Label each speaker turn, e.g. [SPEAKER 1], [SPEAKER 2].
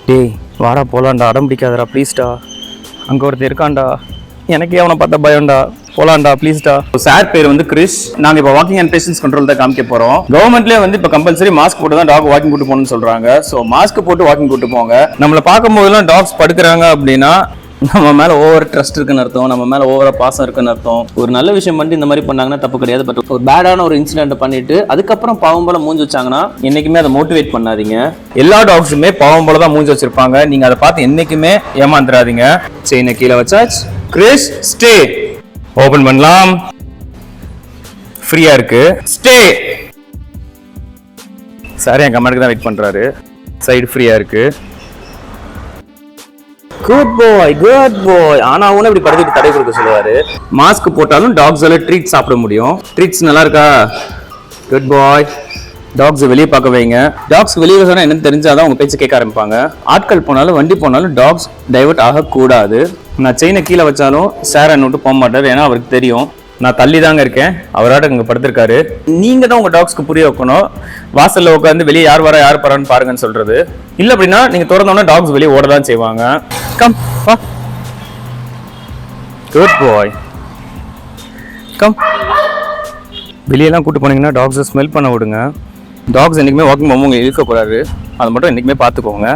[SPEAKER 1] டேய் வாடா போலாண்டா, அடம் பிடிக்காதடா ப்ளீஸ்டா. அங்கே ஒருத்தர் இருக்கான்டா, எனக்கே அவனை பார்த்தா பயம்டா. போலாண்டா ப்ளீஸ்டா. சார் பேர் வந்து கிறிஸ். நாங்கள் இப்போ வாக்கிங் அண்ட் பேஷன்ஸ் கண்ட்ரோல் தான் காமிக்க போகிறோம். கவர்மெண்ட்லேயே வந்து இப்போ கம்பல்சரி மாஸ்க் போட்டு தான் டாக் வாக்கிங் கூட்டு போகணும்னு சொல்கிறாங்க. ஸோ மாஸ்க் போட்டு வாக்கிங் கூட்டு போங்க. நம்மளை பார்க்கும்போதெல்லாம் டாக்ஸ் படுக்கிறாங்க அப்படின்னா நம்ம மேலே ஓவர் ட்ரஸ்ட் இருக்குன்னு அர்த்தம், நம்ம மேலே ஓவராக பாசம் இருக்குன்னு அர்த்தம். ஒரு நல்ல விஷயம் பண்ணிட்டு இந்த மாதிரி பண்ணாங்கன்னா தப்பு கிடையாது. பட் ஒரு பேடான ஒரு இன்சிடென்ட் பண்ணிட்டு அதுக்கப்புறம் பாவம் போல மூஞ்சி வச்சாங்கன்னா என்னைக்குமே அதை மோட்டிவேட் பண்ணாதீங்க. எல்லா டாக்ஸுமே பாவம் போல தான் மூஞ்சி வச்சிருப்பாங்க. நீங்க அதை பார்த்து என்னைக்குமே ஏமாந்துடாதீங்க. செயினை கீழே வச்சாச்சு. Chris stay. ஓபன் பண்ணலாம். ஃப்ரீயா இருக்கு. ஸ்டே. சார் என் கமெண்ட்க்கு தான் வெயிட் பண்றாரு. சைடு ஃப்ரீயா இருக்கு. குட் பாய், குட் பாய். ஆனா அவனும் இப்படி படுத்துட்டு தடை கொடுக்க சொல்லுவாரு. மாஸ்க் போட்டாலும் டாக்ஸ் எல்லாம் ட்ரீட் சாப்பிட முடியும். ட்ரீட்ஸ் நல்லா இருக்கா? குட் பாய். டாக்ஸ் வெளியே பார்க்க வைங்க. டாக்ஸ் வெளியே சொன்னா என்னன்னு தெரிஞ்சாதான் உங்க பேச்சு கேட்க ஆரம்பிப்பாங்க. ஆட்கள் போனாலும் வண்டி போனாலும் டாக்ஸ் டைவர்ட் ஆகக்கூடாது. நான் செயினை கீழே வச்சாலும் சார் என்ன விட்டு போக மாட்டார். ஏன்னா அவருக்கு தெரியும் நான் தள்ளி தாங்க இருக்கேன். அவராட்ட இங்கே படுத்திருக்காரு. நீங்க தான் உங்க டாக்ஸ்க்கு புரிய வைக்கணும். வாசல்ல உட்காந்து வெளியே யார் வரா யார் போறான்னு பாருங்கன்னு சொல்றது. இல்ல அப்படின்னா நீங்க திறந்தோன்னா டாக்ஸ் வெளியே ஓட தான் செய்வாங்க. கம் வா. குட் பாய். கம். வெளியெல்லாம் கூட்டு போனீங்கன்னா டாக்ஸை ஸ்மெல் பண்ண விடுங்க. டாக்ஸ் என்றைக்குமே வாக்கிங் போகும்போது இழுக்கக்கூடாது. அதை மட்டும் என்றைக்குமே பார்த்துக்கோங்க.